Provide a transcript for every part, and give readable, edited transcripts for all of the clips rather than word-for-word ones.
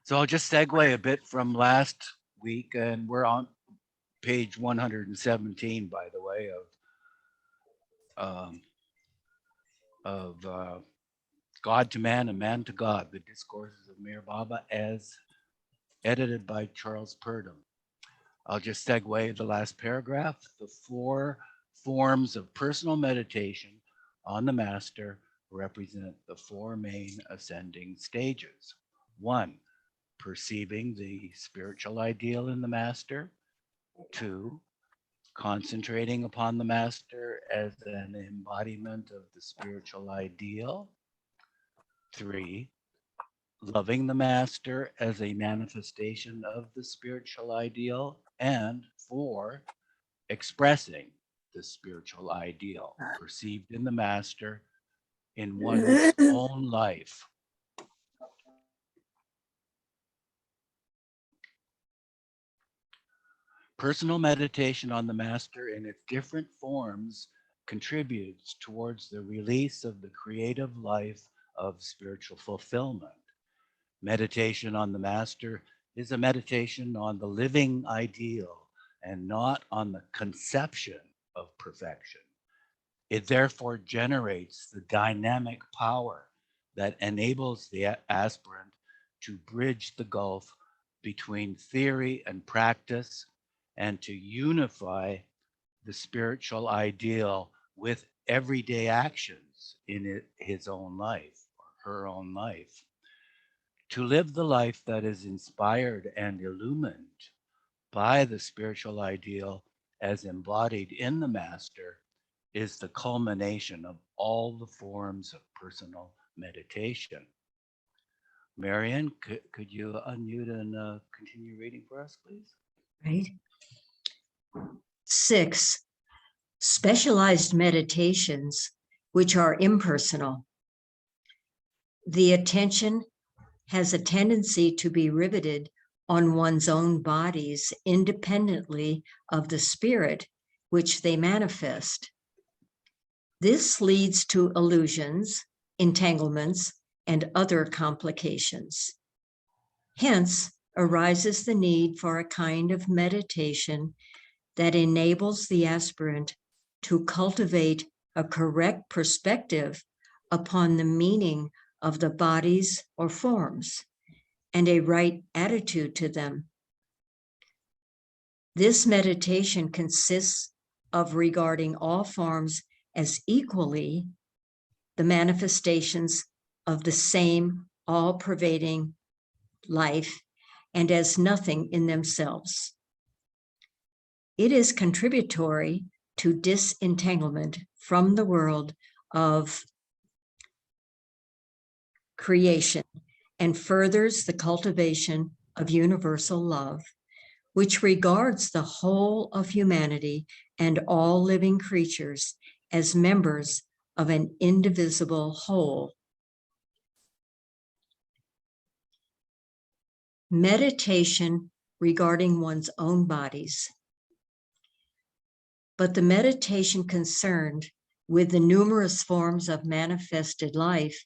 So I'll just segue a bit from last week, and we're on page 117, by the way, of God to Man and Man to God, the Discourses of Mir Baba, as edited by Charles Purdom. I'll just segue the last paragraph. The 4 forms of personal meditation on the Master represent the 4 main ascending stages. 1, perceiving the spiritual ideal in the Master. 2, concentrating upon the Master as an embodiment of the spiritual ideal. 3, loving the Master as a manifestation of the spiritual ideal. And 4, expressing the spiritual ideal perceived in the Master in one's own life. Personal meditation on the Master in its different forms contributes towards the release of the creative life of spiritual fulfillment. Meditation on the Master is a meditation on the living ideal and not on the conception of perfection. It therefore generates the dynamic power that enables the aspirant to bridge the gulf between theory and practice and to unify the spiritual ideal with everyday actions in his own life or her own life. To live the life that is inspired and illumined by the spiritual ideal as embodied in the Master is the culmination of all the forms of personal meditation. Marian, could you unmute and continue reading for us, please? Right. 6, specialized meditations, which are impersonal. The attention has a tendency to be riveted on one's own bodies independently of the spirit which they manifest. This leads to illusions, entanglements, and other complications. Hence arises the need for a kind of meditation that enables the aspirant to cultivate a correct perspective upon the meaning of the bodies or forms and a right attitude to them. This meditation consists of regarding all forms as equally the manifestations of the same all-pervading life and as nothing in themselves. It is contributory to disentanglement from the world of creation and furthers the cultivation of universal love, which regards the whole of humanity and all living creatures as members of an indivisible whole. Meditation regarding one's own bodies. But the meditation concerned with the numerous forms of manifested life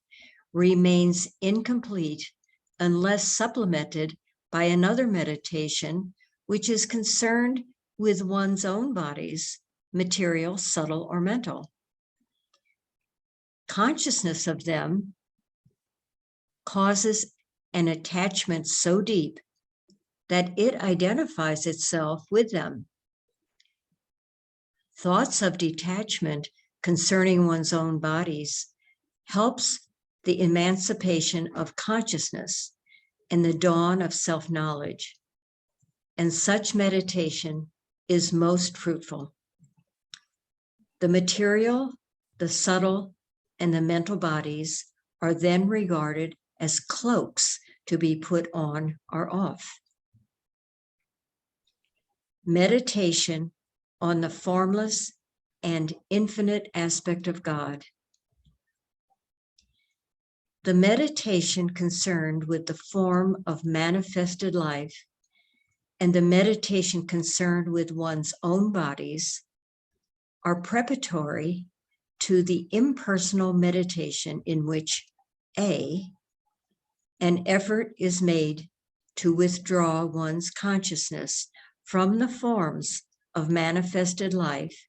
remains incomplete unless supplemented by another meditation which is concerned with one's own bodies, material, subtle, or mental. Consciousness of them causes an attachment so deep that it identifies itself with them. Thoughts of detachment concerning one's own bodies helps the emancipation of consciousness and the dawn of self-knowledge, and such meditation is most fruitful. The material, the subtle, and the mental bodies are then regarded as cloaks to be put on or off. Meditation on the formless and infinite aspect of God. The meditation concerned with the form of manifested life and the meditation concerned with one's own bodies are preparatory to the impersonal meditation in which A, an effort is made to withdraw one's consciousness from the forms of manifested life,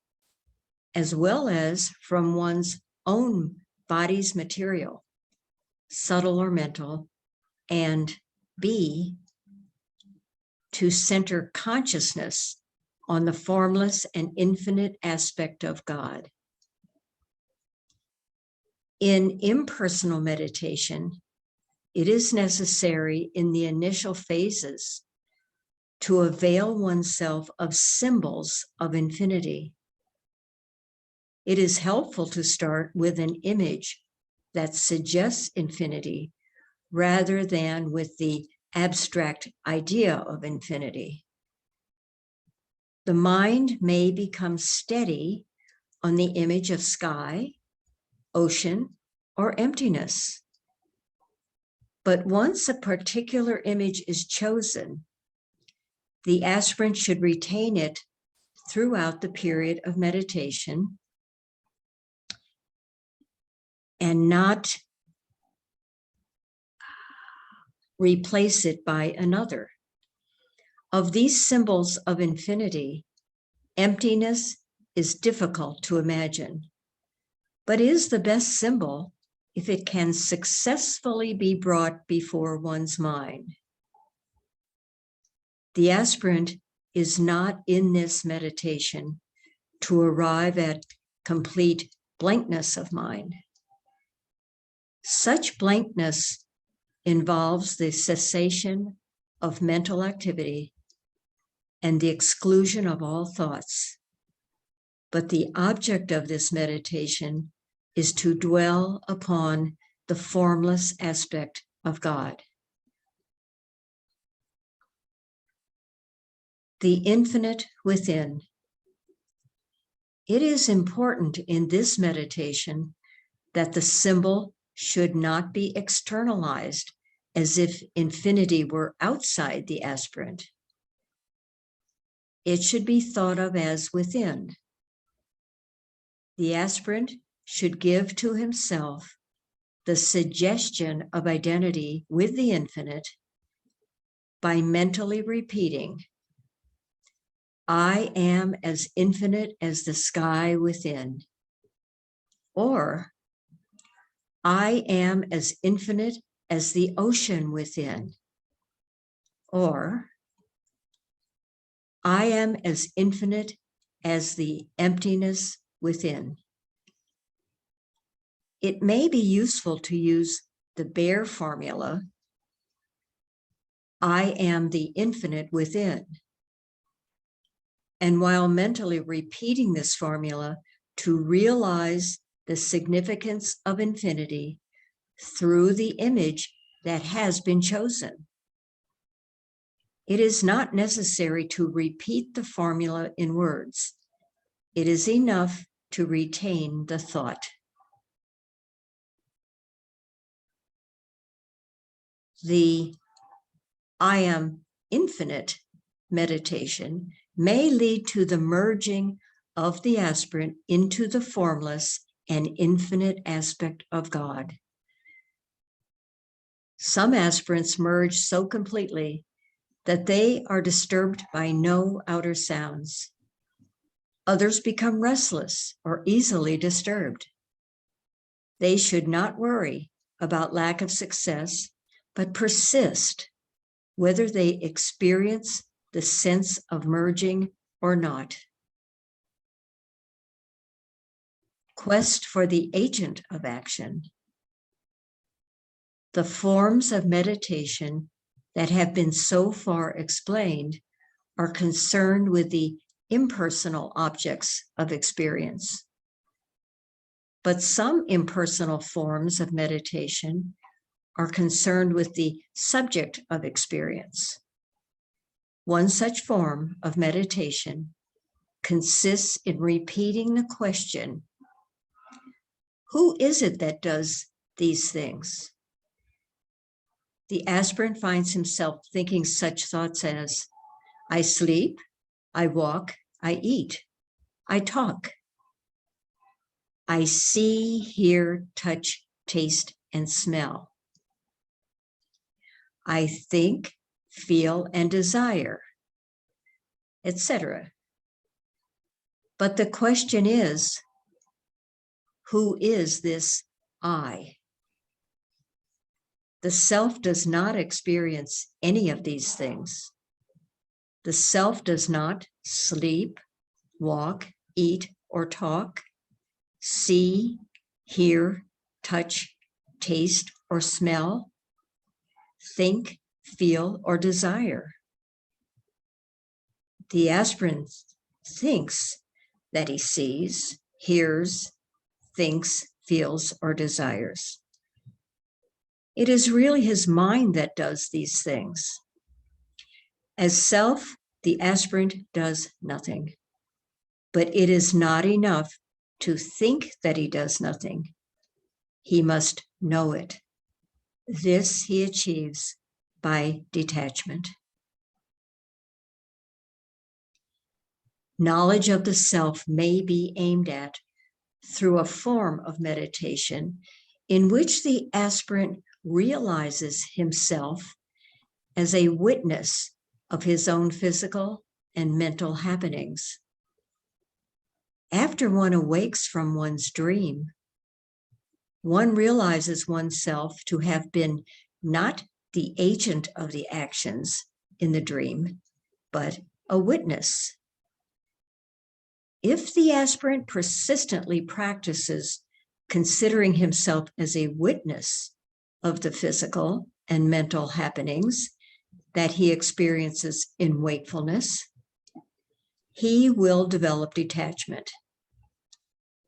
as well as from one's own body's material, subtle or mental, and B, to center consciousness on the formless and infinite aspect of God. In impersonal meditation, it is necessary in the initial phases to avail oneself of symbols of infinity. It is helpful to start with an image that suggests infinity rather than with the abstract idea of infinity. The mind may become steady on the image of sky, ocean, or emptiness. But once a particular image is chosen, the aspirant should retain it throughout the period of meditation and not replace it by another. Of these symbols of infinity, emptiness is difficult to imagine, but is the best symbol if it can successfully be brought before one's mind. The aspirant is not in this meditation to arrive at complete blankness of mind. Such blankness involves the cessation of mental activity and the exclusion of all thoughts. But the object of this meditation is to dwell upon the formless aspect of God. The infinite within. It is important in this meditation that the symbol should not be externalized as if infinity were outside the aspirant. It should be thought of as within. The aspirant should give to himself the suggestion of identity with the infinite by mentally repeating, I am as infinite as the sky within, or I am as infinite as the ocean within, or I am as infinite as the emptiness within. It may be useful to use the bare formula, I am the infinite within. And while mentally repeating this formula, to realize the significance of infinity through the image that has been chosen. It is not necessary to repeat the formula in words. It is enough to retain the thought. The I am infinite meditation may lead to the merging of the aspirant into the formless and infinite aspect of God. Some aspirants merge so completely that they are disturbed by no outer sounds. Others become restless or easily disturbed. They should not worry about lack of success, but persist whether they experience the sense of merging or not. Quest for the agent of action. The forms of meditation that have been so far explained are concerned with the impersonal objects of experience. But some impersonal forms of meditation are concerned with the subject of experience. One such form of meditation consists in repeating the question, who is it that does these things? The aspirant finds himself thinking such thoughts as, I sleep, I walk, I eat, I talk. I see, hear, touch, taste, and smell. I think, feel, and desire, etc. But the question is, who is this I? The self does not experience any of these things. The self does not sleep, walk, eat, or talk, see, hear, touch, taste, or smell, think, feel, or desire. The aspirant thinks that he sees, hears, thinks, feels, or desires. It is really his mind that does these things. As self, the aspirant does nothing. But it is not enough to think that he does nothing. He must know it. This he achieves by detachment. Knowledge of the self may be aimed at through a form of meditation in which the aspirant realizes himself as a witness of his own physical and mental happenings. After one awakes from one's dream, one realizes oneself to have been not the agent of the actions in the dream, but a witness. If the aspirant persistently practices considering himself as a witness of the physical and mental happenings that he experiences in wakefulness, he will develop detachment,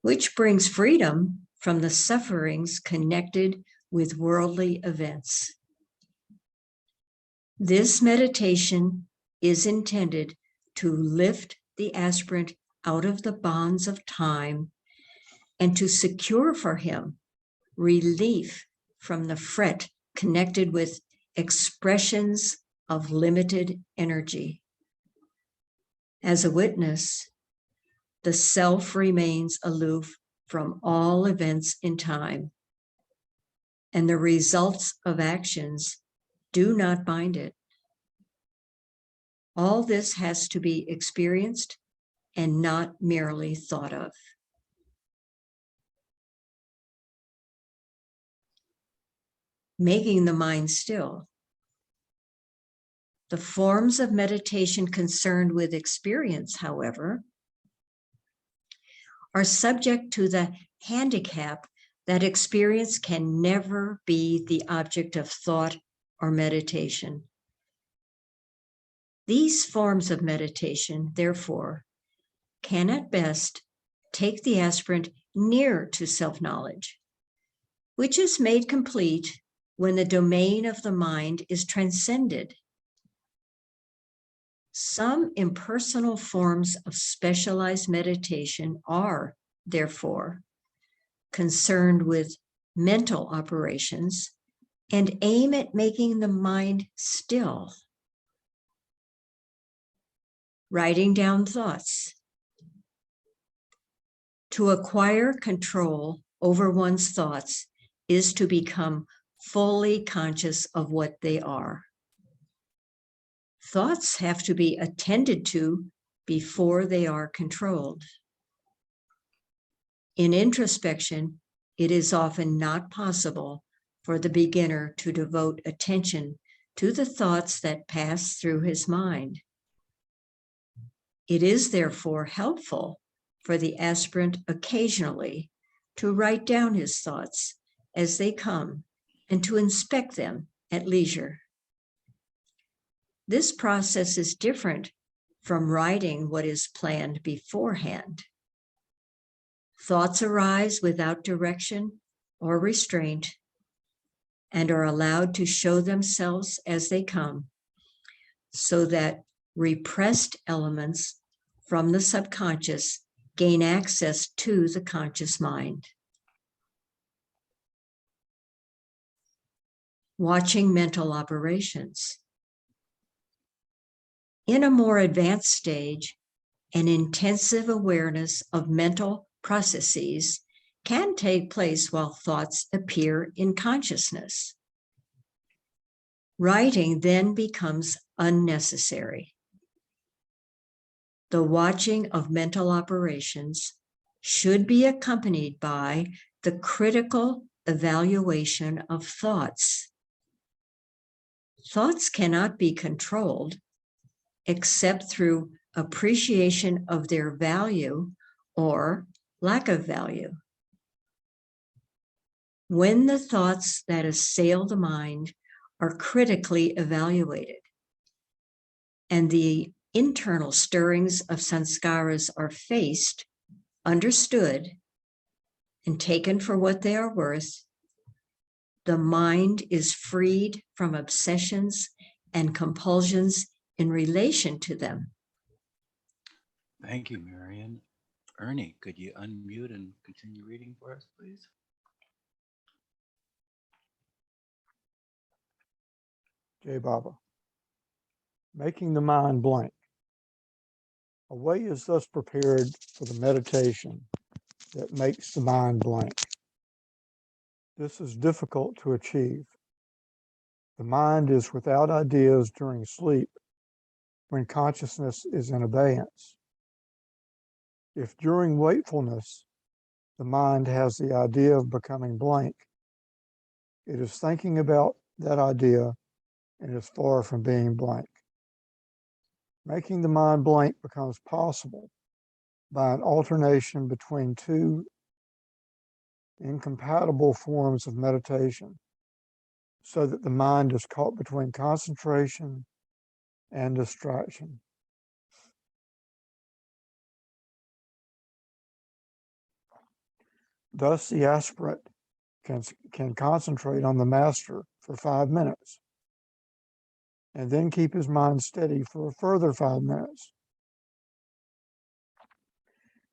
which brings freedom from the sufferings connected with worldly events. This meditation is intended to lift the aspirant out of the bonds of time and to secure for him relief from the fret connected with expressions of limited energy. As a witness, the self remains aloof from all events in time, and the results of actions do not bind it. All this has to be experienced and not merely thought of. Making the mind still. The forms of meditation concerned with experience, however, are subject to the handicap that experience can never be the object of thought or meditation. These forms of meditation, therefore, can at best take the aspirant near to self-knowledge, which is made complete when the domain of the mind is transcended. Some impersonal forms of specialized meditation are, therefore, concerned with mental operations and aim at making the mind still. Writing down thoughts. To acquire control over one's thoughts is to become fully conscious of what they are. Thoughts have to be attended to before they are controlled. In introspection, it is often not possible for the beginner to devote attention to the thoughts that pass through his mind. It is therefore helpful for the aspirant occasionally to write down his thoughts as they come and to inspect them at leisure. This process is different from writing what is planned beforehand. Thoughts arise without direction or restraint and are allowed to show themselves as they come, so that repressed elements from the subconscious gain access to the conscious mind. Watching mental operations. In a more advanced stage, an intensive awareness of mental processes can take place while thoughts appear in consciousness. Writing then becomes unnecessary. The watching of mental operations should be accompanied by the critical evaluation of thoughts. Thoughts cannot be controlled except through appreciation of their value or lack of value. When the thoughts that assail the mind are critically evaluated and the internal stirrings of sanskaras are faced, understood, and taken for what they are worth, the mind is freed from obsessions and compulsions in relation to them. Thank you, Marion. Ernie, could you unmute and continue reading for us, please? Jai Baba. Making the mind blank. A way is thus prepared for the meditation that makes the mind blank. This is difficult to achieve. The mind is without ideas during sleep when consciousness is in abeyance. If during wakefulness the mind has the idea of becoming blank, it is thinking about that idea and is far from being blank. Making the mind blank becomes possible by an alternation between two incompatible forms of meditation, so that the mind is caught between concentration and distraction. Thus, the aspirant can concentrate on the master for 5 minutes and then keep his mind steady for a further 5 minutes.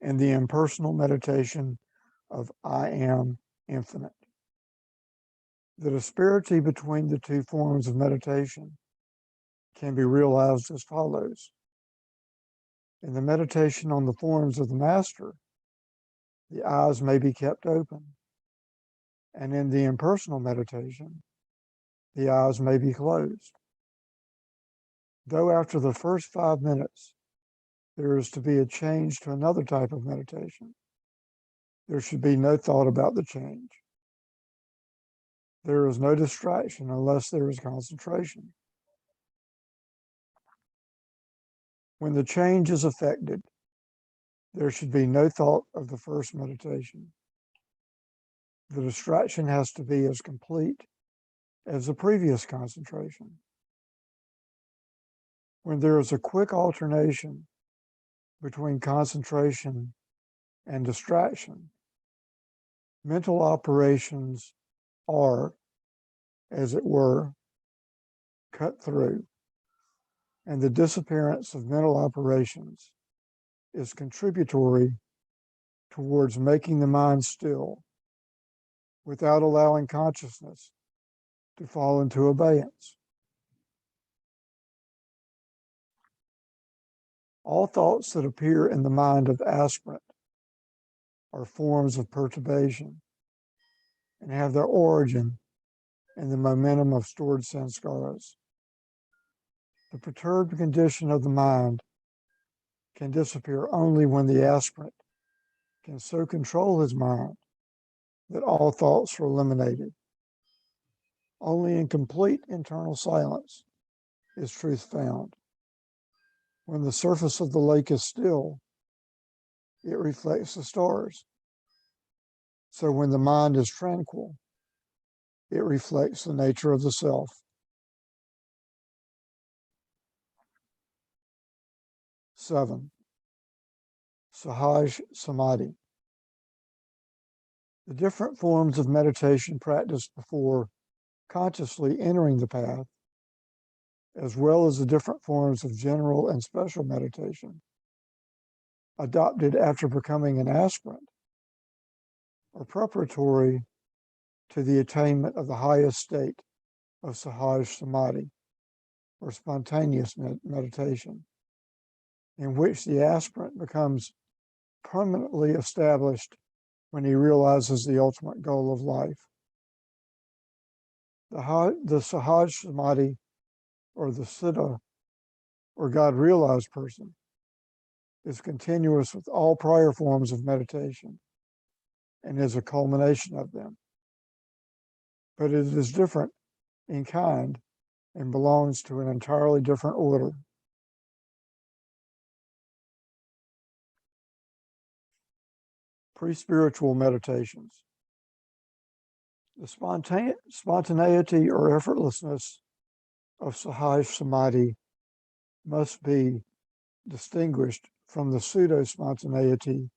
In the impersonal meditation of I am infinite. The disparity between the two forms of meditation can be realized as follows. In the meditation on the forms of the master, the eyes may be kept open, and in the impersonal meditation, the eyes may be closed. Though after the first 5 minutes, there is to be a change to another type of meditation, there should be no thought about the change. There is no distraction unless there is concentration. When the change is effected, there should be no thought of the first meditation. The distraction has to be as complete as the previous concentration. When there is a quick alternation between concentration and distraction, mental operations are, as it were, cut through, and the disappearance of mental operations is contributory towards making the mind still without allowing consciousness to fall into abeyance. All thoughts that appear in the mind of the aspirant are forms of perturbation and have their origin in the momentum of stored sanskaras. The perturbed condition of the mind can disappear only when the aspirant can so control his mind that all thoughts are eliminated. Only in complete internal silence is truth found. When the surface of the lake is still, it reflects the stars. So when the mind is tranquil, it reflects the nature of the self. Seven, Sahaja Samadhi. The different forms of meditation practiced before consciously entering the path, as well as the different forms of general and special meditation adopted after becoming an aspirant, are preparatory to the attainment of the highest state of Sahaja Samadhi, or spontaneous meditation, in which the aspirant becomes permanently established when he realizes the ultimate goal of life. The Sahaja Samadhi, or the Siddha, or God realized person, is continuous with all prior forms of meditation and is a culmination of them. But it is different in kind and belongs to an entirely different order. Pre-spiritual meditations. The spontaneity or effortlessness of Sahaja Samadhi must be distinguished from the pseudo-spontaneity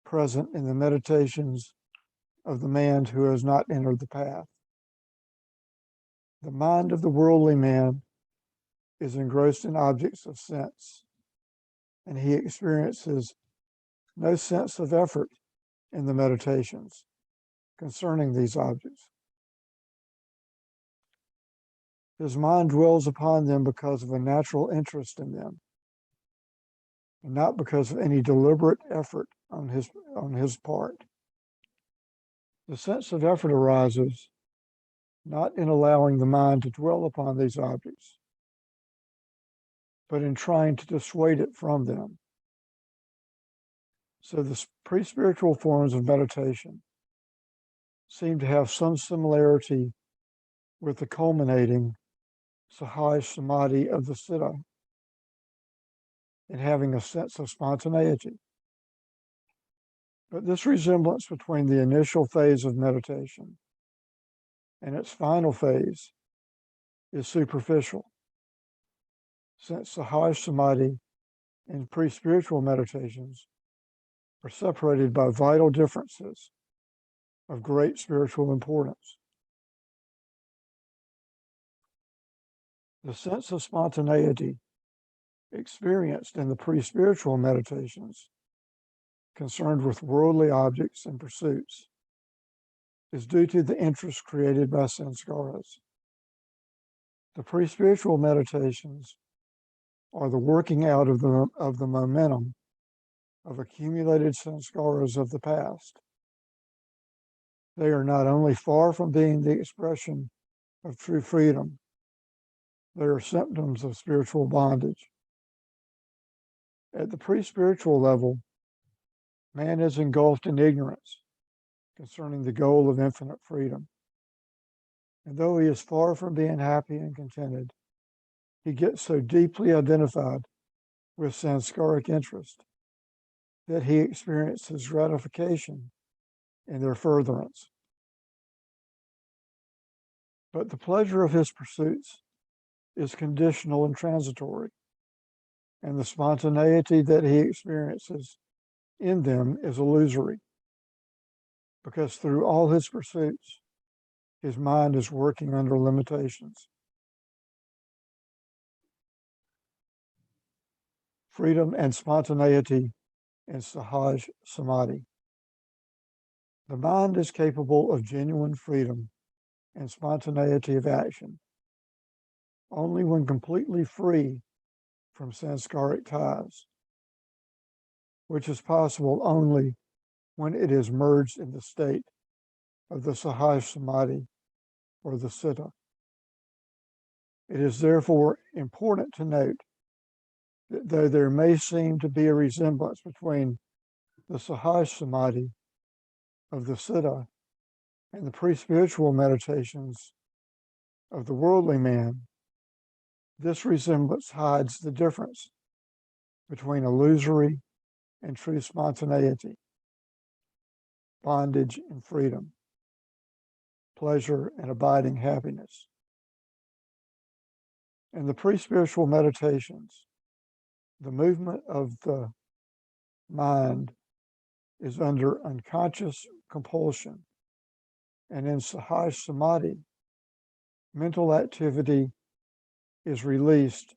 present in the meditations of the man who has not entered the path. The mind of the worldly man is engrossed in objects of sense, and he experiences no sense of effort in the meditations concerning these objects. His mind dwells upon them because of a natural interest in them, and not because of any deliberate effort on his part. The sense of effort arises not in allowing the mind to dwell upon these objects, but in trying to dissuade it from them. So the pre-spiritual forms of meditation seem to have some similarity with the culminating Sahaja Samadhi of the Siddha in having a sense of spontaneity. But this resemblance between the initial phase of meditation and its final phase is superficial, since Sahaja Samadhi and pre-spiritual meditations are separated by vital differences of great spiritual importance. The sense of spontaneity experienced in the pre-spiritual meditations concerned with worldly objects and pursuits is due to the interest created by sanskaras. The pre-spiritual meditations are the working out of the momentum of accumulated sanskaras of the past. They are not only far from being the expression of true freedom, they are symptoms of spiritual bondage. At the pre-spiritual level, man is engulfed in ignorance concerning the goal of infinite freedom. And though he is far from being happy and contented, he gets so deeply identified with sanskaric interest that he experiences gratification in their furtherance. But the pleasure of his pursuits is conditional and transitory, and the spontaneity that he experiences in them is illusory, because through all his pursuits, his mind is working under limitations. Freedom and spontaneity in Sahaja Samadhi. The mind is capable of genuine freedom and spontaneity of action only when completely free from sanskaric ties, which is possible only when it is merged in the state of the Sahaja Samadhi or the Siddha. It is therefore important to note that though there may seem to be a resemblance between the Sahaja Samadhi of the Siddha and the pre-spiritual meditations of the worldly man, this resemblance hides the difference between illusory and true spontaneity, bondage and freedom, pleasure and abiding happiness. In the pre-spiritual meditations, the movement of the mind is under unconscious compulsion, and in Sahaja Samadhi, mental activity is released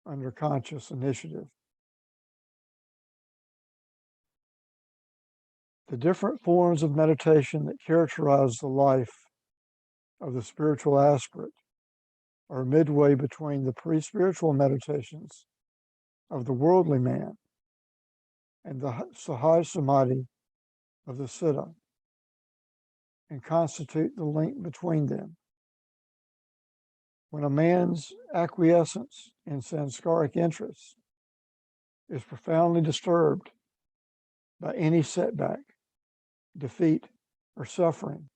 under conscious initiative. The different forms of meditation that characterize the life of the spiritual aspirant are midway between the pre-spiritual meditations of the worldly man and the Sahaja Samadhi of the Siddha, and constitute the link between them. When a man's acquiescence in samskaric interests is profoundly disturbed by any setback, defeat, or suffering,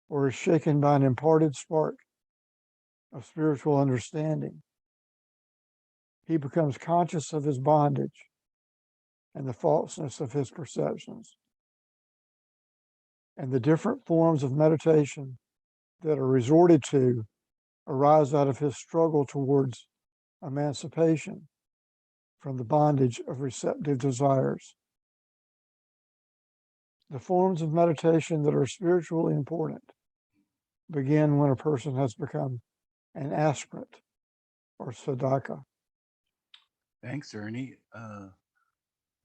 or is shaken by an imparted spark of spiritual understanding, he becomes conscious of his bondage and the falseness of his perceptions. And the different forms of meditation that are resorted to arise out of his struggle towards emancipation from the bondage of receptive desires. The forms of meditation that are spiritually important begin when a person has become an aspirant or sadhaka. Thanks, Ernie.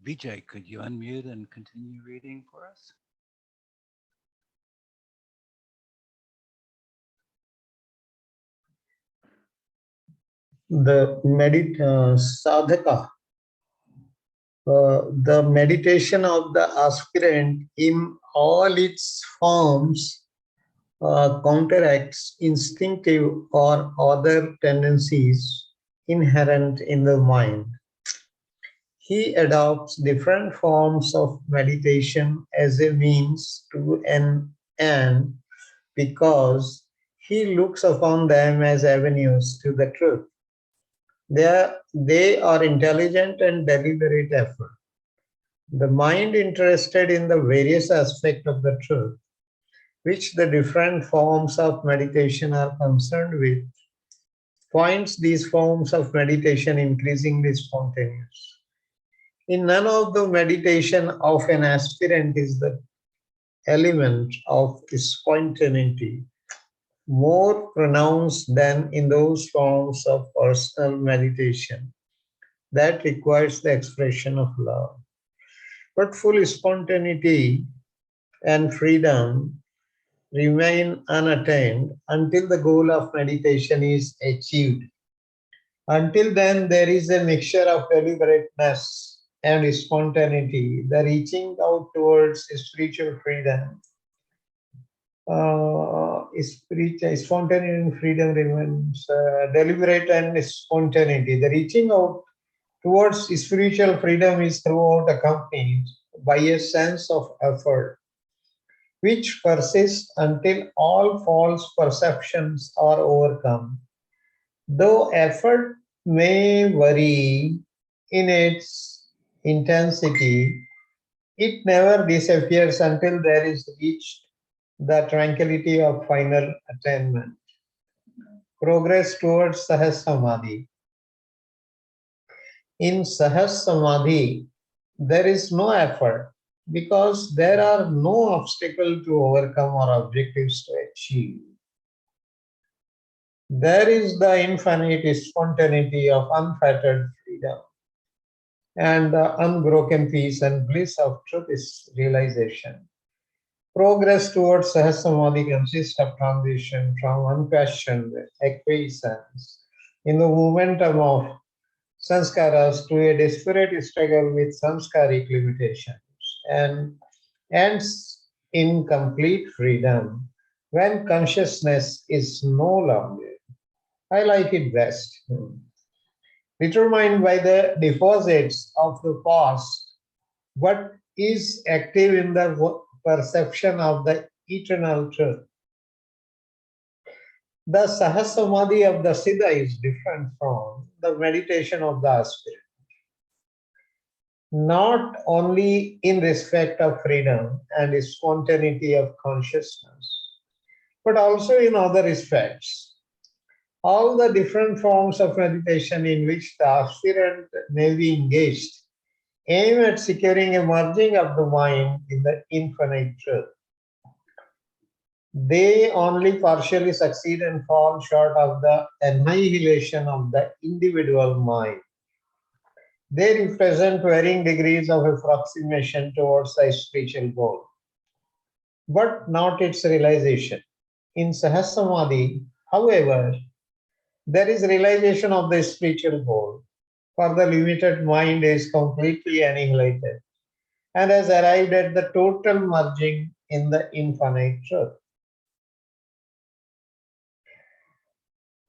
Vijay, could you unmute and continue reading for us? The sadhaka, the meditation of the aspirant in all its forms counteracts instinctive or other tendencies inherent in the mind. He adopts different forms of meditation as a means to an end because he looks upon them as avenues to the truth. They are intelligent and deliberate effort. The mind interested in the various aspects of the truth, which the different forms of meditation are concerned with, finds these forms of meditation increasingly spontaneous. In none of the meditation of an aspirant is the element of spontaneity more pronounced than in those forms of personal meditation that requires the expression of love. But full spontaneity and freedom remain unattained until the goal of meditation is achieved. Until then, there is a mixture of deliberateness and spontaneity, the reaching out towards spiritual freedom. Spontaneity and freedom remains deliberate and spontaneity. The reaching out towards spiritual freedom is throughout accompanied by a sense of effort, which persists until all false perceptions are overcome. Though effort may vary in its intensity, it never disappears until there is reached the tranquility of final attainment. Progress towards Sahaja Samadhi. In Sahaja Samadhi, there is no effort because there are no obstacles to overcome or objectives to achieve. There is the infinite spontaneity of unfettered freedom and the unbroken peace and bliss of truth is realization. Progress towards Sahaja Samadhi consists of transition from unquestioned acquiescence in the momentum of sanskaras to a desperate struggle with samskaric limitations and ends in complete freedom when consciousness is no longer, I like it best, determined by the deposits of the past, but is active in the perception of the eternal truth. The Sahaja Samadhi of the Siddha is different from the meditation of the aspirant, not only in respect of freedom and spontaneity of consciousness, but also in other respects. All the different forms of meditation in which the aspirant may be engaged aim at securing a merging of the mind in the infinite truth. They only partially succeed and fall short of the annihilation of the individual mind. They represent varying degrees of approximation towards the spiritual goal, but not its realization. In Sahaja Samadhi, however, there is realization of the spiritual goal, for the limited mind is completely annihilated and has arrived at the total merging in the infinite truth.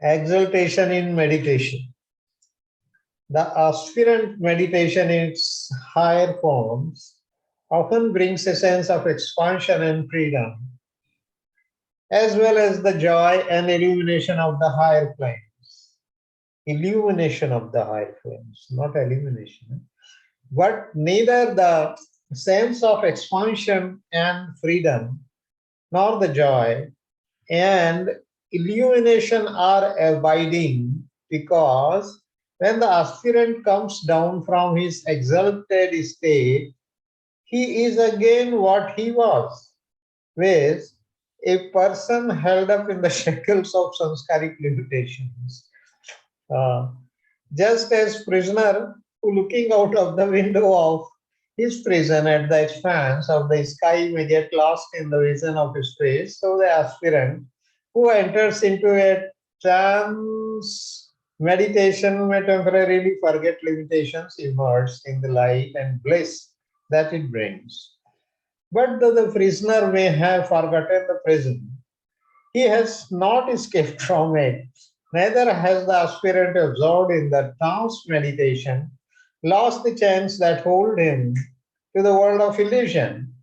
exaltation in meditation. The aspirant meditation in its higher forms often brings a sense of expansion and freedom, as well as the joy and illumination of the higher planes. Illumination of the higher planes, not elimination. But neither the sense of expansion and freedom, nor the joy and illumination are abiding, because when the aspirant comes down from his exalted state, he is again what he was, with a person held up in the shackles of samskaric limitations. Just as prisoner who, looking out of the window of his prison at the expanse of the sky, may get lost in the vision of his face, so the aspirant who enters into a trance meditation may temporarily forget limitations, immersed in the light and bliss that it brings. But though the prisoner may have forgotten the prison, he has not escaped from it. Neither has the aspirant absorbed in the trance meditation lost the chains that hold him to the world of illusion.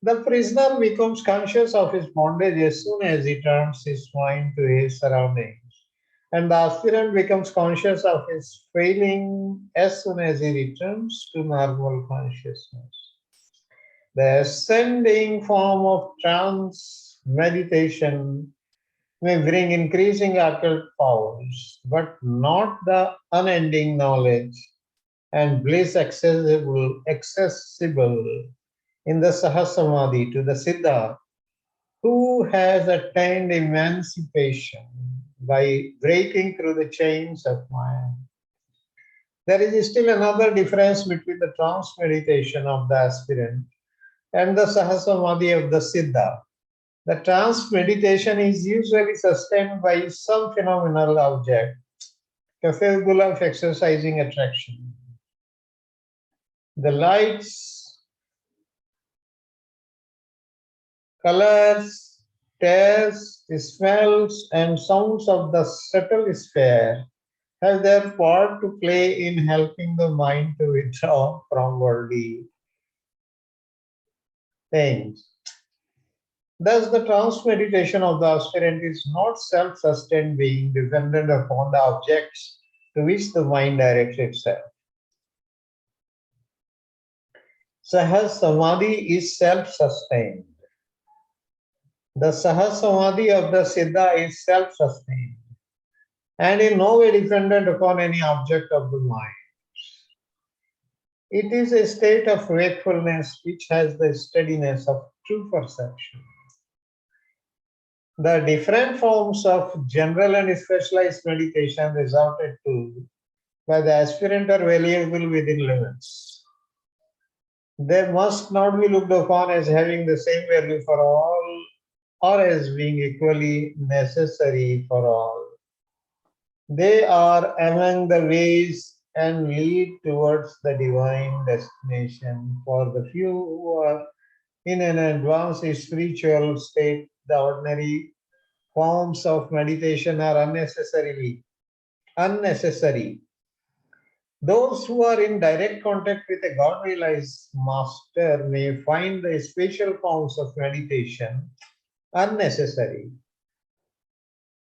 The prisoner becomes conscious of his bondage as soon as he turns his mind to his surroundings, and the aspirant becomes conscious of his failing as soon as he returns to normal consciousness. The ascending form of trance meditation may bring increasing occult powers, but not the unending knowledge and bliss accessible in the Sahaja Samadhi to the Siddha, who has attained emancipation by breaking through the chains of Maya. There is still another difference between the trance meditation of the aspirant and the Sahaja Samadhi of the Siddha. The trance meditation is usually sustained by some phenomenal object capable of exercising attraction. The lights, colors, tastes, smells, and sounds of the subtle sphere have their part to play in helping the mind to withdraw from worldly things. Thus, the trance meditation of the aspirant is not self-sustained being dependent upon the objects to which the mind directs itself. Sahaja Samadhi is self-sustained. The Sahaja Samadhi of the Siddha is self-sustained and in no way dependent upon any object of the mind. It is a state of wakefulness which has the steadiness of true perception. The different forms of general and specialized meditation resorted to by the aspirant are valuable within limits. They must not be looked upon as having the same value for all or as being equally necessary for all. They are among the ways and lead towards the divine destination. For the few who are in an advanced spiritual state, the ordinary forms of meditation are unnecessary. Those who are in direct contact with a God-realized master may find the special forms of meditation unnecessary.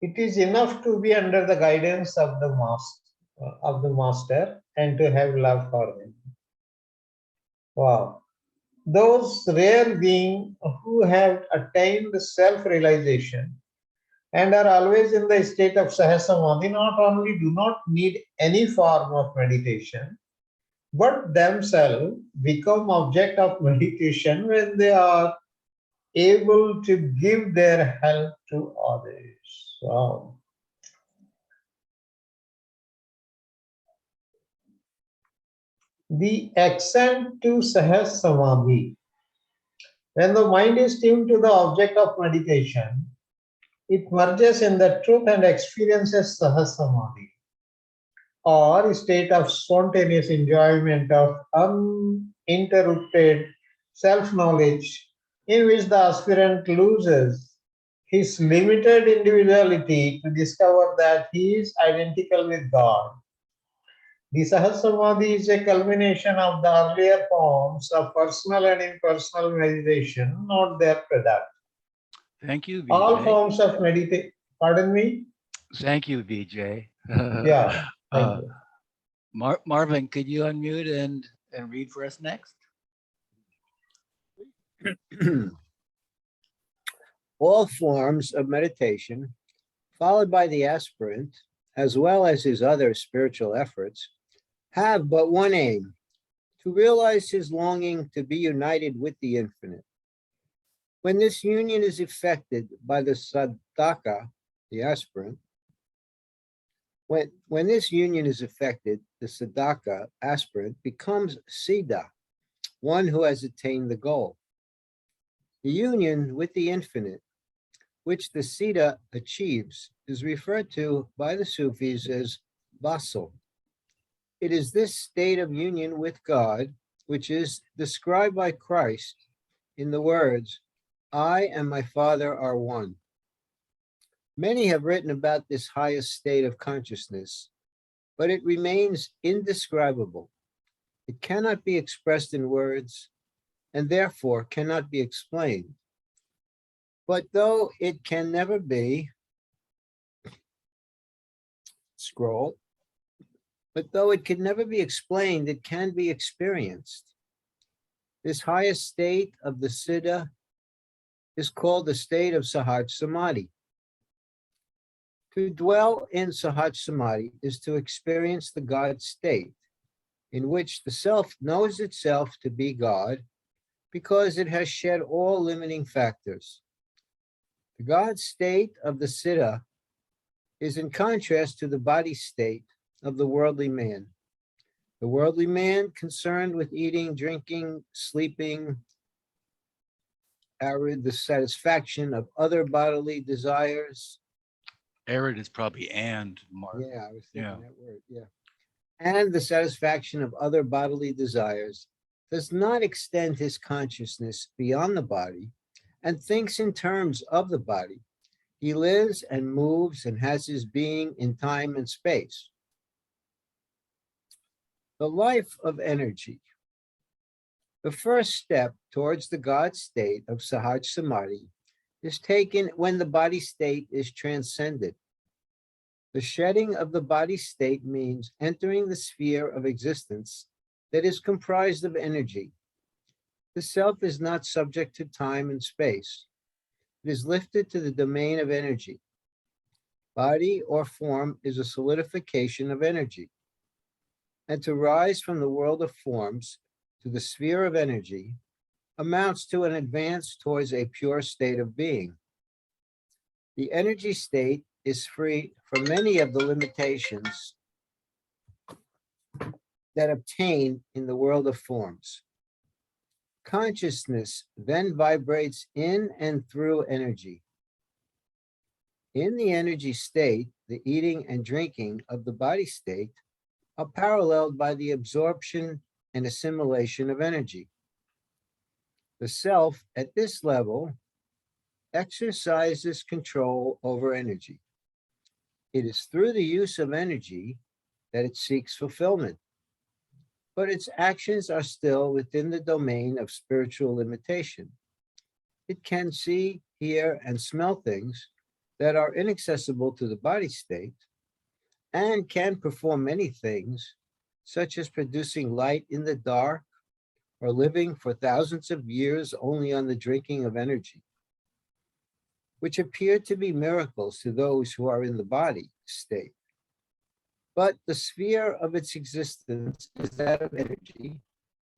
It is enough to be under the guidance of the master and to have love for him. Wow. Those rare beings who have attained self-realization and are always in the state of Sahaja Samadhi not only do not need any form of meditation, but themselves become object of meditation when they are able to give their help to others. Wow. The ascent to Sahaja Samadhi. When the mind is tuned to the object of meditation, it merges in the truth and experiences Sahaja Samadhi, or a state of spontaneous enjoyment of uninterrupted self-knowledge in which the aspirant loses his limited individuality to discover that he is identical with God. The Sahaja Samadhi is a culmination of the earlier forms of personal and impersonal meditation, not their product. Thank you, All Vijay. forms of meditation, pardon me? Thank you, Vijay. Yeah, thank you. Marvin, could you unmute and read for us next? All forms of meditation, followed by the aspirant, as well as his other spiritual efforts, have but one aim: to realize his longing to be united with the infinite. When this union is effected by the sadhaka, the aspirant, when this union is effected, the sadhaka aspirant becomes siddha, one who has attained the goal. The union with the infinite, which the siddha achieves, is referred to by the Sufis as vasal. It is this state of union with God which is described by Christ in the words, "I and my Father are one." Many have written about this highest state of consciousness, but it remains indescribable. It cannot be expressed in words and therefore cannot be explained. But though it can never be, but though it can never be explained, it can be experienced. This highest state of the siddha is called the state of Sahaja Samadhi. To dwell in Sahaja Samadhi is to experience the God state, in which the self knows itself to be God because it has shed all limiting factors. The God state of the siddha is in contrast to the body state of the worldly man. The worldly man, concerned with eating, drinking, sleeping, arid, the satisfaction of other bodily desires. Arid is probably and, Mark. Yeah, I was thinking that word, yeah. And the satisfaction of other bodily desires does not extend his consciousness beyond the body and thinks in terms of the body. He lives and moves and has his being in time and space. The life of energy. The first step towards the God state of Sahaja Samadhi is taken when the body state is transcended. The shedding of the body state means entering the sphere of existence that is comprised of energy. The self is not subject to time and space. It is lifted to the domain of energy. Body or form is a solidification of energy. And to rise from the world of forms to the sphere of energy amounts to an advance towards a pure state of being. The energy state is free from many of the limitations that obtain in the world of forms. Consciousness then vibrates in and through energy. In the energy state, the eating and drinking of the body state are paralleled by the absorption and assimilation of energy. The self at this level exercises control over energy. It is through the use of energy that it seeks fulfillment, but its actions are still within the domain of spiritual limitation. It can see, hear, and smell things that are inaccessible to the body state, and can perform many things, such as producing light in the dark or living for thousands of years only on the drinking of energy, which appear to be miracles to those who are in the body state. But the sphere of its existence is that of energy,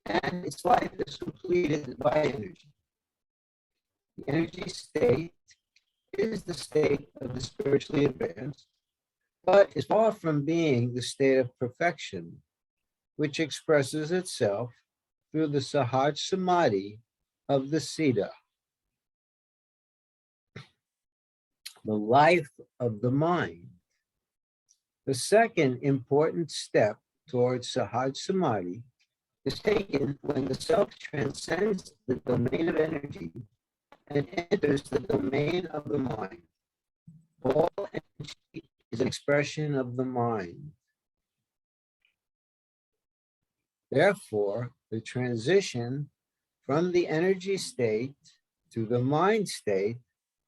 and its life is completed by energy. The energy state is the state of the spiritually advanced, but is far from being the state of perfection, which expresses itself through the Sahaja Samadhi of the siddha. The life of the mind. The second important step towards Sahaja Samadhi is taken when the self transcends the domain of energy and enters the domain of the mind. All energy is an expression of the mind. Therefore, the transition from the energy state to the mind state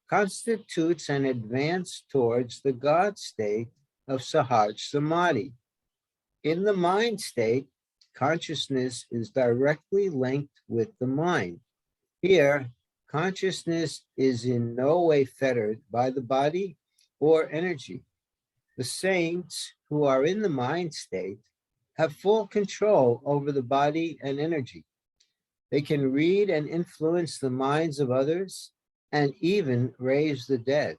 constitutes an advance towards the God state of Sahaja Samadhi. In the mind state, consciousness is directly linked with the mind. Here, consciousness is in no way fettered by the body or energy. The saints who are in the mind state have full control over the body and energy. They can read and influence the minds of others and even raise the dead.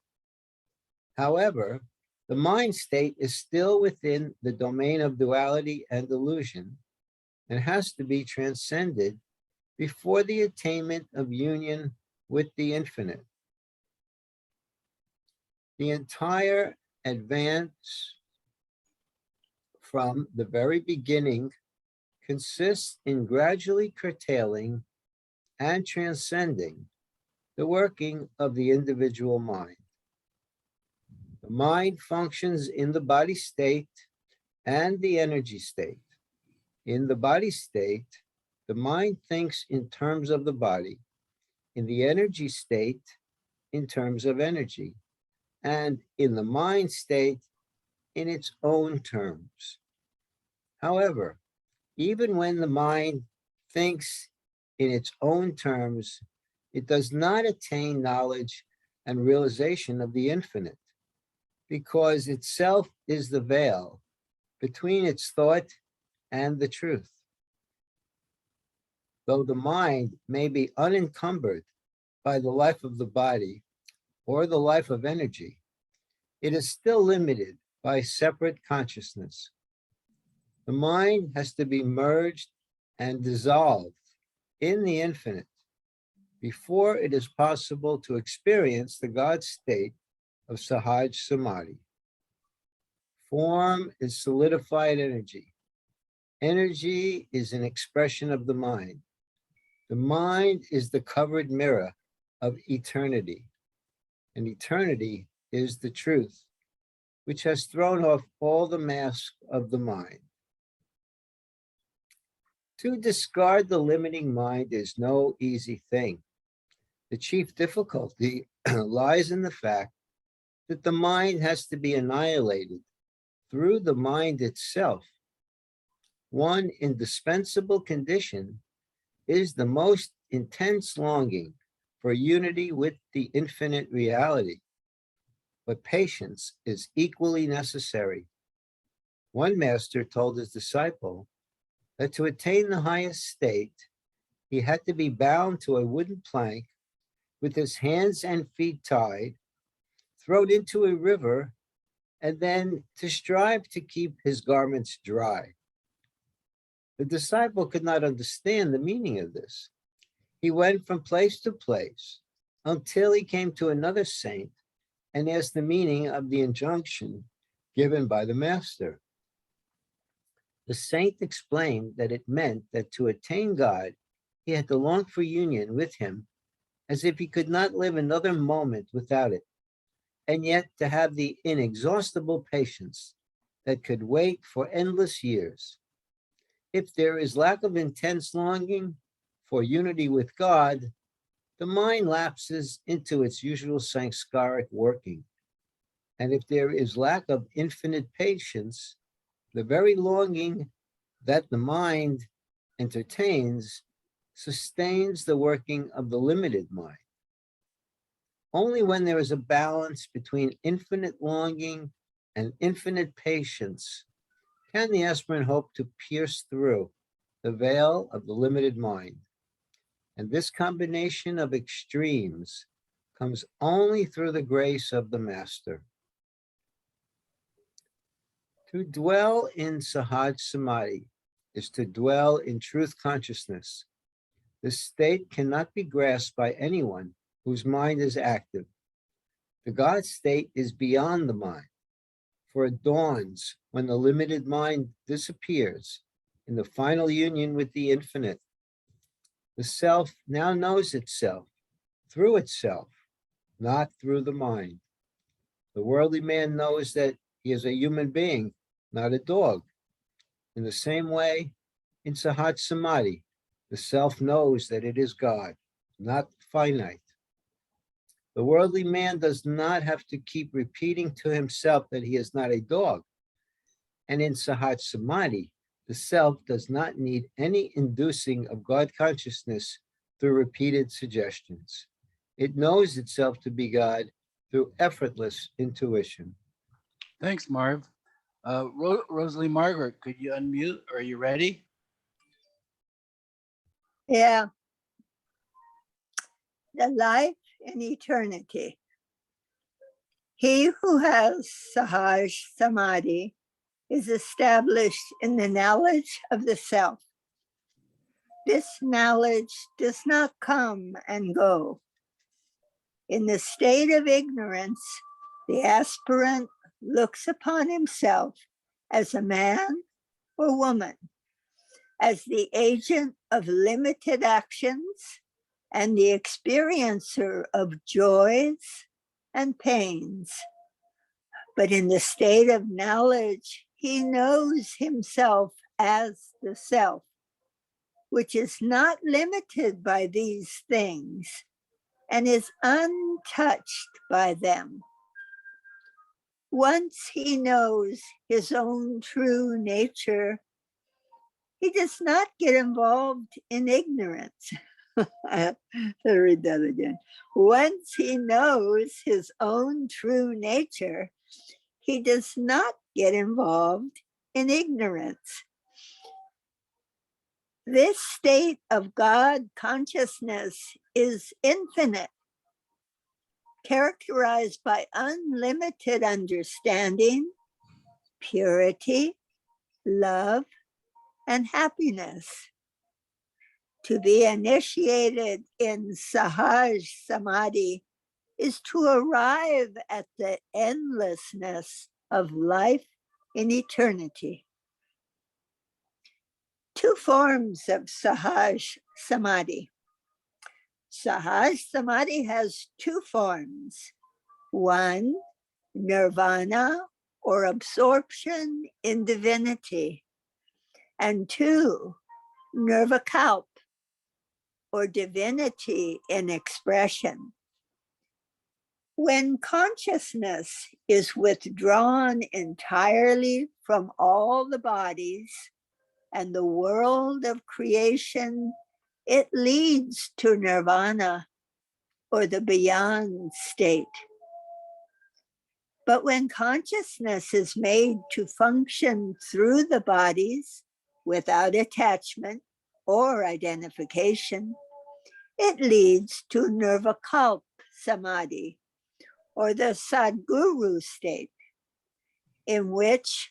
However, the mind state is still within the domain of duality and illusion and has to be transcended before the attainment of union with the infinite. The entire advance from the very beginning consists in gradually curtailing and transcending the working of the individual mind. The mind functions in the body state and the energy state. In the body state, the mind thinks in terms of the body. In the energy state, in terms of energy. And in the mind state, in its own terms. However, even when the mind thinks in its own terms, it does not attain knowledge and realization of the infinite, because itself is the veil between its thought and the truth. Though the mind may be unencumbered by the life of the body or the life of energy, it is still limited by separate consciousness. The mind has to be merged and dissolved in the infinite before it is possible to experience the God state of Sahaja Samadhi. Form is solidified energy. Energy is an expression of the mind. The mind is the covered mirror of eternity, and eternity is the truth, which has thrown off all the masks of the mind. To discard the limiting mind is no easy thing. The chief difficulty lies in the fact that the mind has to be annihilated through the mind itself. One indispensable condition is the most intense longing for unity with the infinite reality. But patience is equally necessary. One master told his disciple that to attain the highest state, he had to be bound to a wooden plank with his hands and feet tied, thrown into a river, and then to strive to keep his garments dry. The disciple could not understand the meaning of this. He went from place to place until he came to another saint and asked the meaning of the injunction given by the master. The saint explained that it meant that to attain God, he had to long for union with him as if he could not live another moment without it, and yet to have the inexhaustible patience that could wait for endless years. If there is lack of intense longing for unity with God, the mind lapses into its usual samskaric working. And if there is lack of infinite patience, the very longing that the mind entertains sustains the working of the limited mind. Only when there is a balance between infinite longing and infinite patience can the aspirant hope to pierce through the veil of the limited mind. And this combination of extremes comes only through the grace of the master. To dwell in Sahaja Samadhi is to dwell in truth consciousness. This state cannot be grasped by anyone whose mind is active. The God state is beyond the mind, for it dawns when the limited mind disappears in the final union with the infinite. The self now knows itself through itself, not through the mind. The worldly man knows that he is a human being, not a dog. In the same way, in Sahaja Samadhi, the self knows that it is God, not finite. The worldly man does not have to keep repeating to himself that he is not a dog. And in Sahaja Samadhi, the self does not need any inducing of God consciousness through repeated suggestions. It knows itself to be God through effortless intuition. Thanks, Marv. Rosalie Margaret, could you unmute? Are you ready? Yeah. The life in eternity. He who has Sahaja Samadhi is established in the knowledge of the self. This knowledge does not come and go. In the state of ignorance, the aspirant looks upon himself as a man or woman, as the agent of limited actions and the experiencer of joys and pains. But in the state of knowledge, he knows himself as the self, which is not limited by these things and is untouched by them. Once he knows his own true nature, he does not get involved in ignorance. I'll read that again. Once he knows his own true nature, he does not get involved in ignorance. This state of God consciousness is infinite, characterized by unlimited understanding, purity, love, and happiness. To be initiated in Sahaja Samadhi is to arrive at the endlessness of life in eternity. Two forms of Sahaja Samadhi. Sahaja Samadhi has two forms. One, nirvana or absorption in divinity. And two, nirvikalpa or divinity in expression. When consciousness is withdrawn entirely from all the bodies and the world of creation, it leads to nirvana or the beyond state. But when consciousness is made to function through the bodies without attachment or identification, it leads to nirvikalpa samadhi, or the Sadguru state, in which,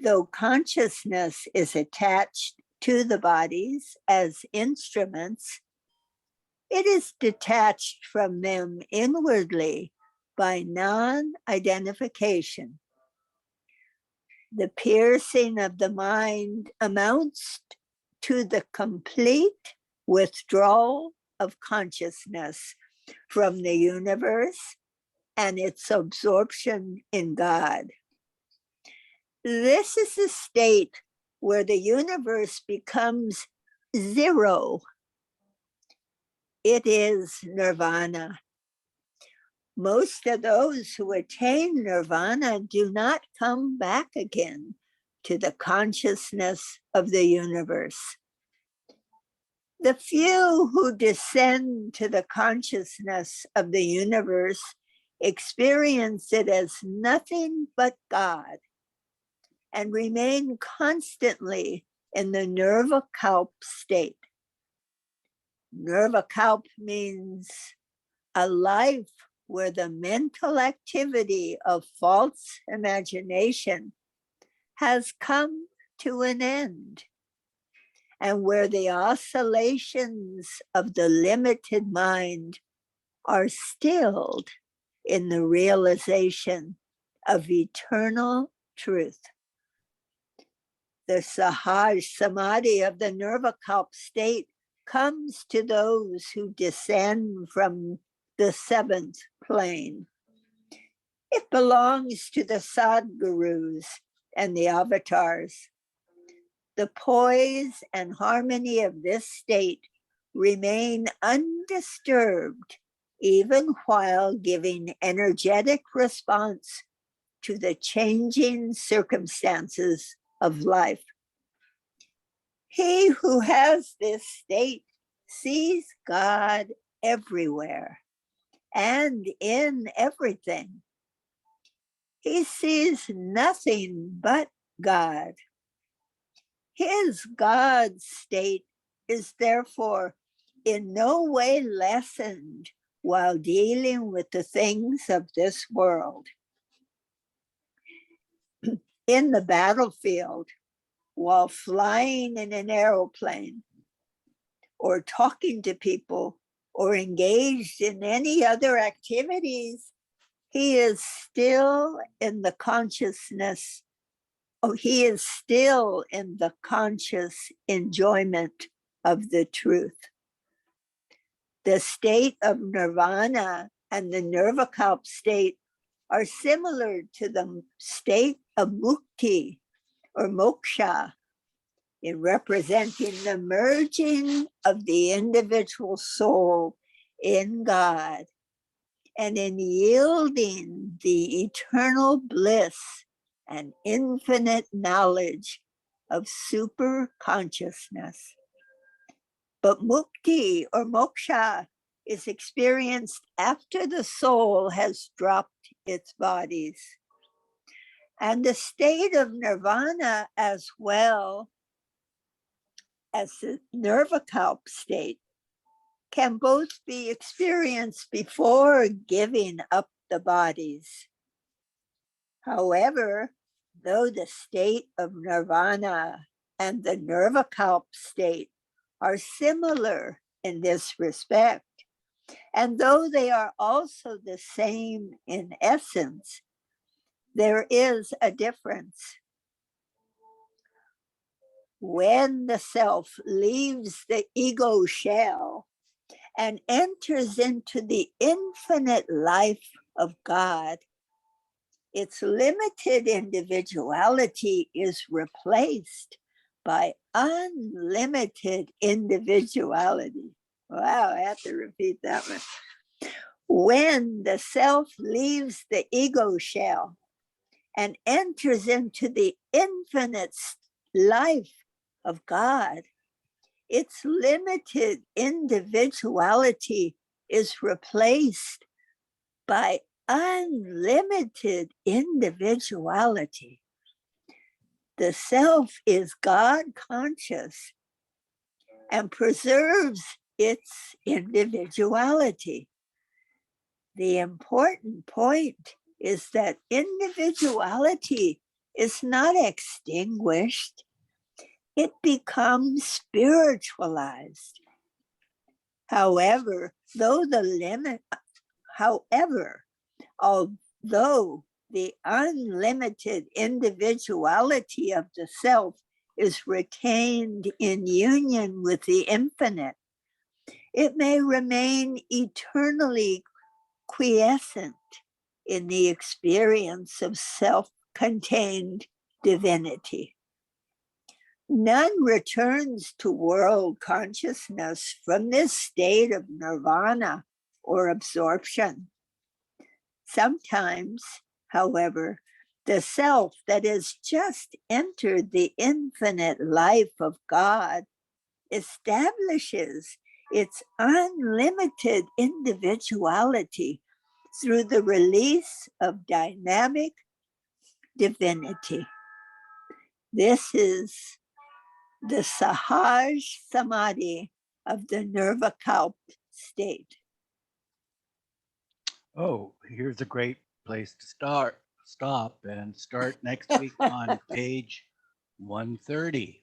though consciousness is attached to the bodies as instruments, it is detached from them inwardly by non-identification. The piercing of the mind amounts to the complete withdrawal of consciousness from the universe and its absorption in God. This is a state where the universe becomes zero. It is nirvana. Most of those who attain nirvana do not come back again to the consciousness of the universe. The few who descend to the consciousness of the universe experience it as nothing but God and remain constantly in the nirvikalpa state. Nirvikalpa means a life where the mental activity of false imagination has come to an end, and where the oscillations of the limited mind are stilled in the realization of eternal truth. The Sahaja Samadhi of the nirvikalpa state comes to those who descend from the seventh plane. It belongs to the Sadgurus and the avatars. The poise and harmony of this state remain undisturbed, even while giving energetic response to the changing circumstances of life. He who has this state sees God everywhere and in everything. He sees nothing but God. His God state is therefore in no way lessened while dealing with the things of this world. In the battlefield, while flying in an aeroplane, or talking to people, or engaged in any other activities, he is still in the consciousness. He is still in the conscious enjoyment of the truth. The state of nirvana and the nirvikalpa state are similar to the state of mukti or moksha in representing the merging of the individual soul in God and in yielding the eternal bliss and infinite knowledge of super consciousness. But mukti or moksha is experienced after the soul has dropped its bodies. And the state of nirvana, as well as the nirvikalpa state, can both be experienced before giving up the bodies. However, though the state of nirvana and the nirvikalpa state are similar in this respect, and though they are also the same in essence, there is a difference. When the self leaves the ego shell and enters into the infinite life of God, its limited individuality is replaced by unlimited individuality. Wow, I have to repeat that one. When the self leaves the ego shell and enters into the infinite life of God, its limited individuality is replaced by unlimited individuality. The self is God conscious and preserves its individuality. The important point is that individuality is not extinguished. It becomes spiritualized. However, although the unlimited individuality of the self is retained in union with the infinite, it may remain eternally quiescent in the experience of self-contained divinity. None returns to world consciousness from this state of nirvana or absorption. Sometimes, however, the self that has just entered the infinite life of God establishes its unlimited individuality through the release of dynamic divinity. This is the Sahaja Samadhi of the nirvikalpa state. Oh, here's a great place to stop and start next week on page 130.